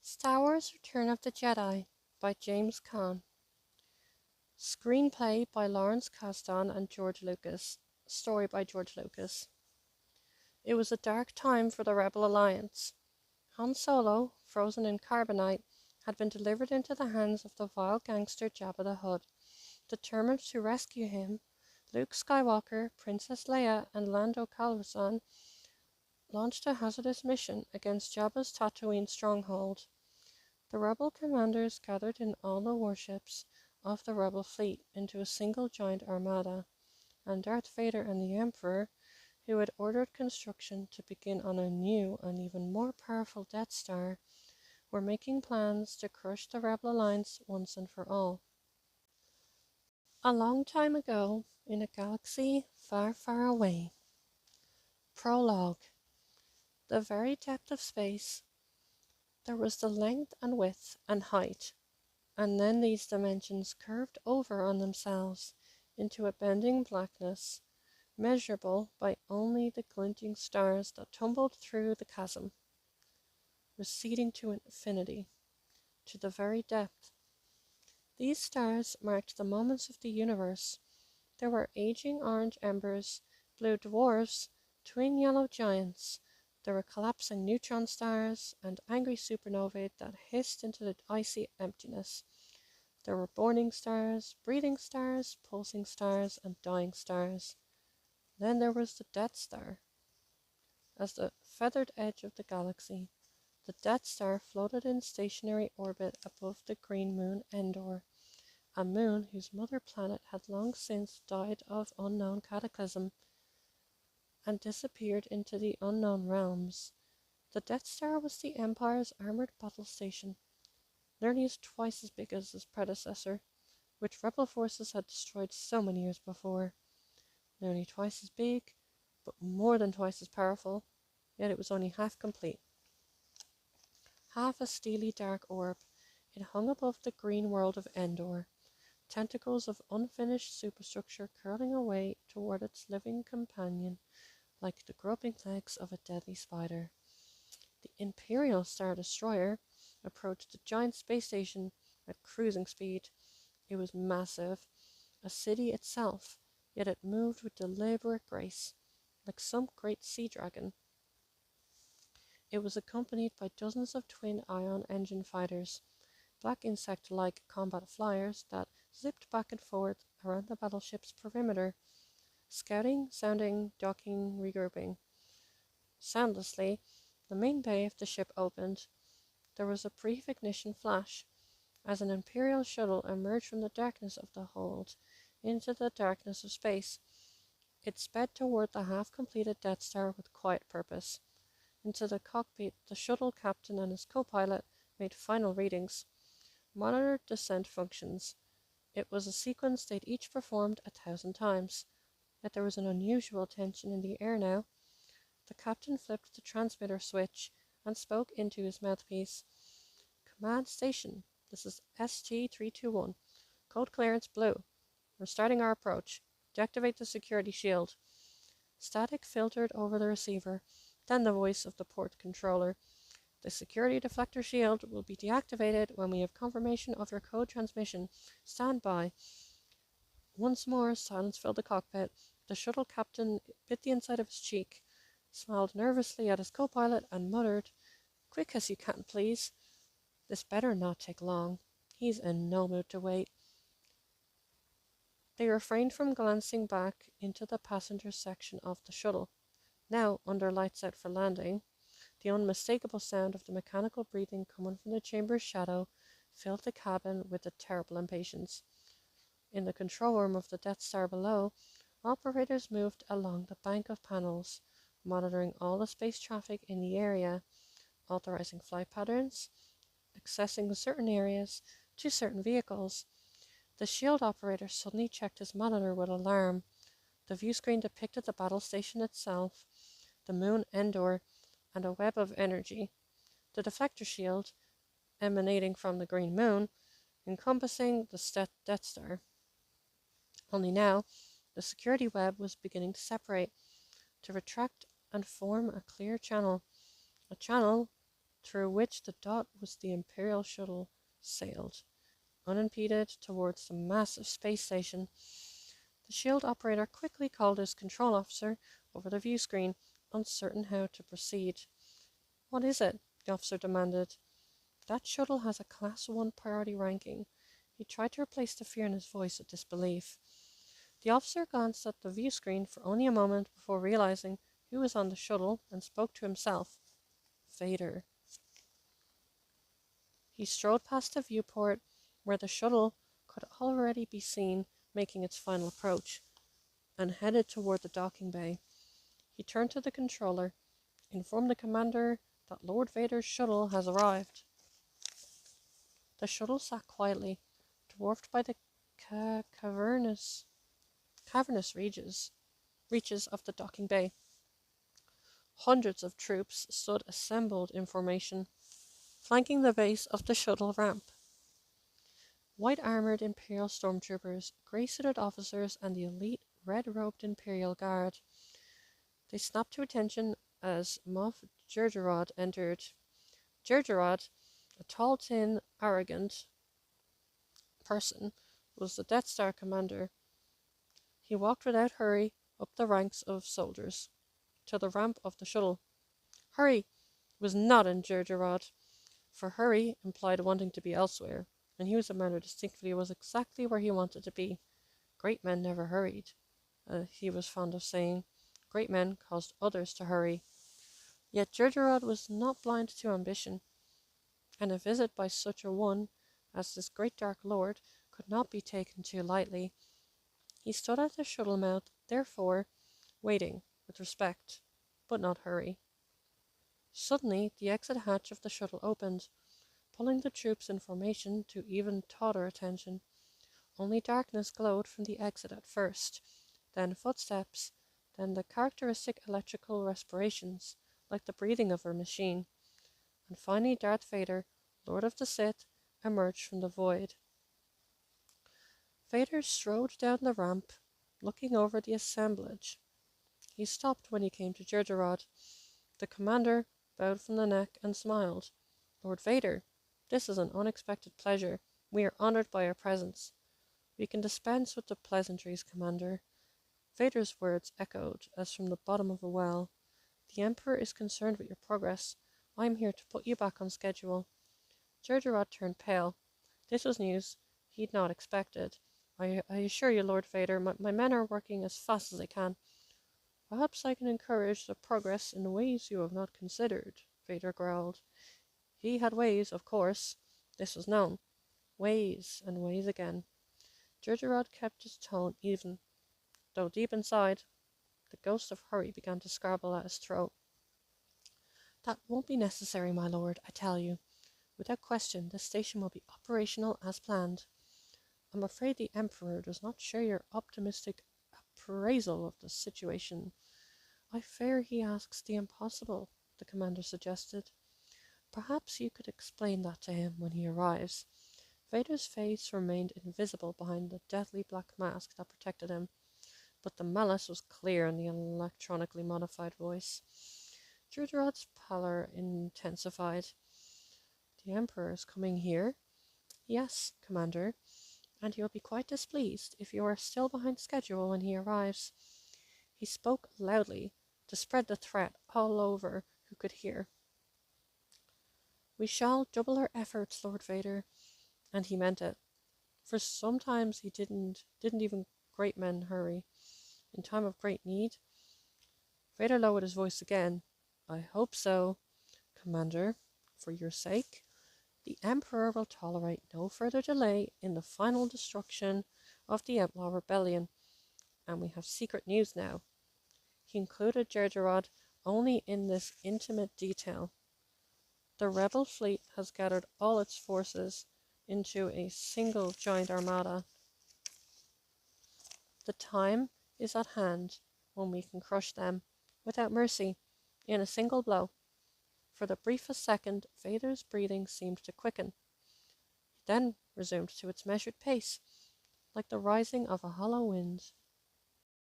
Star Wars Return of the Jedi by James Caan. Screenplay by Lawrence Kasdan and George Lucas. Story by George Lucas. It was a dark time for the Rebel Alliance. Han Solo, frozen in carbonite, had been delivered into the hands of the vile gangster Jabba the Hutt. Determined to rescue him, Luke Skywalker, Princess Leia, and Lando Calrissian launched a hazardous mission against Jabba's Tatooine stronghold. The rebel commanders gathered in all the warships of the rebel fleet into a single giant armada, and Darth Vader and the Emperor, who had ordered construction to begin on a new and even more powerful Death Star, were making plans to crush the Rebel Alliance once and for all. A long time ago, in a galaxy far, far away. Prologue. The very depth of space. There was the length and width and height, and then these dimensions curved over on themselves into a bending blackness, measurable by only the glinting stars that tumbled through the chasm, receding to infinity, to the very depth. These stars marked the moments of the universe. There were aging orange embers, blue dwarfs, twin yellow giants. There were collapsing neutron stars and angry supernovae that hissed into the icy emptiness. There were burning stars, breathing stars, pulsing stars, and dying stars. Then there was the Death Star. As the feathered edge of the galaxy, the Death Star floated in stationary orbit above the green moon Endor, a moon whose mother planet had long since died of unknown cataclysm and disappeared into the unknown realms. The Death Star was the Empire's armored battle station, nearly twice as big as its predecessor, which rebel forces had destroyed so many years before. Nearly twice as big, but more than twice as powerful, yet it was only half complete. Half a steely dark orb, it hung above the green world of Endor, tentacles of unfinished superstructure curling away toward its living companion like the groping legs of a deadly spider. The Imperial Star Destroyer approached the giant space station at cruising speed. It was massive, a city itself, yet it moved with deliberate grace, like some great sea dragon. It was accompanied by dozens of twin ion engine fighters, black insect-like combat flyers that zipped back and forth around the battleship's perimeter, scouting, sounding, docking, regrouping. Soundlessly, the main bay of the ship opened. There was a brief ignition flash, as an Imperial shuttle emerged from the darkness of the hold into the darkness of space. It sped toward the half-completed Death Star with quiet purpose. Into the cockpit, the shuttle captain and his co-pilot made final readings, monitored descent functions. It was a sequence they'd each performed 1,000 times, yet there was an unusual tension in the air now. The captain flipped the transmitter switch and spoke into his mouthpiece. Command station, this is ST-321. Code clearance blue. We're starting our approach. Deactivate the security shield. Static filtered over the receiver, then the voice of the port controller. The security deflector shield will be deactivated when we have confirmation of your code transmission. Stand by. Once more, silence filled the cockpit. The shuttle captain bit the inside of his cheek, smiled nervously at his co-pilot, and muttered, "Quick as you can, please. This better not take long. He's in no mood to wait." They refrained from glancing back into the passenger section of the shuttle. Now, under lights out for landing, the unmistakable sound of the mechanical breathing coming from the chamber's shadow filled the cabin with a terrible impatience. In the control room of the Death Star below, operators moved along the bank of panels, monitoring all the space traffic in the area, authorizing flight patterns, accessing certain areas to certain vehicles. The shield operator suddenly checked his monitor with alarm. The view screen depicted the battle station itself, the moon Endor, and a web of energy. The deflector shield, emanating from the green moon, encompassing the Death Star. Only now, the security web was beginning to separate, to retract and form a clear channel. A channel through which the dot was the Imperial shuttle sailed, unimpeded, towards the massive space station. The shield operator quickly called his control officer over the view screen, uncertain how to proceed. "What is it?" the officer demanded. "That shuttle has a Class 1 priority ranking." He tried to replace the fear in his voice with disbelief. The officer glanced at the view screen for only a moment before realizing who was on the shuttle and spoke to himself. Vader. He strode past the viewport where the shuttle could already be seen making its final approach, and headed toward the docking bay. He turned to the controller. "Inform the commander that Lord Vader's shuttle has arrived." The shuttle sat quietly, dwarfed by the cavernous reaches of the docking bay. Hundreds of troops stood assembled in formation, flanking the base of the shuttle ramp. White-armored Imperial stormtroopers, grey-suited officers, and the elite red-robed Imperial Guard. They snapped to attention as Moff Jerjerrod entered. Jerjerrod, a tall, thin, arrogant person, was the Death Star commander. He walked without hurry up the ranks of soldiers to the ramp of the shuttle. Hurry was not in Jerjerrod, for hurry implied wanting to be elsewhere, and he was a man who distinctly was exactly where he wanted to be. Great men never hurried, he was fond of saying. Great men caused others to hurry. Yet Jerjerrod was not blind to ambition, and a visit by such a one as this great dark lord could not be taken too lightly. He stood at the shuttle mouth, therefore, waiting with respect, but not hurry. Suddenly, the exit hatch of the shuttle opened, pulling the troops in formation to even tauter attention. Only darkness glowed from the exit at first, then footsteps, then the characteristic electrical respirations, like the breathing of a machine, and finally Darth Vader, Lord of the Sith, emerged from the void. Vader strode down the ramp, looking over the assemblage. He stopped when he came to Jerjerrod. The commander bowed from the neck and smiled. "Lord Vader, this is an unexpected pleasure. We are honored by your presence." "We can dispense with the pleasantries, Commander." Vader's words echoed as from the bottom of a well. "The Emperor is concerned with your progress. I am here to put you back on schedule." Jerjerrod turned pale. This was news he'd not expected. I assure you, Lord Vader, my men are working as fast as they can." "Perhaps I can encourage the progress in ways you have not considered," Vader growled. He had ways, of course. This was known. Ways and ways again. Jerjerrod kept his tone even, though deep inside, the ghost of hurry began to scrabble at his throat. "That won't be necessary, my lord, I tell you. Without question, this station will be operational as planned. I'm afraid the Emperor does not share your optimistic appraisal of the situation." "I fear he asks the impossible," the commander suggested. "Perhaps you could explain that to him when he arrives." Vader's face remained invisible behind the deathly black mask that protected him, but the malice was clear in the electronically modified voice. Jerjerrod's pallor intensified. "The Emperor is coming here?" "Yes, Commander, and he will be quite displeased if you are still behind schedule when he arrives." He spoke loudly to spread the threat all over who could hear. "We shall double our efforts, Lord Vader," and he meant it, for sometimes he didn't even great men hurry. In time of great need. Vader lowered his voice again. "I hope so, Commander, for your sake. The Emperor will tolerate no further delay in the final destruction of the Outlaw Rebellion, and we have secret news now." He included Jerjerrod only in this intimate detail. "The rebel fleet has gathered all its forces into a single giant armada. The time is at hand when we can crush them, without mercy, in a single blow." For the briefest second, Vader's breathing seemed to quicken, then resumed to its measured pace, like the rising of a hollow wind.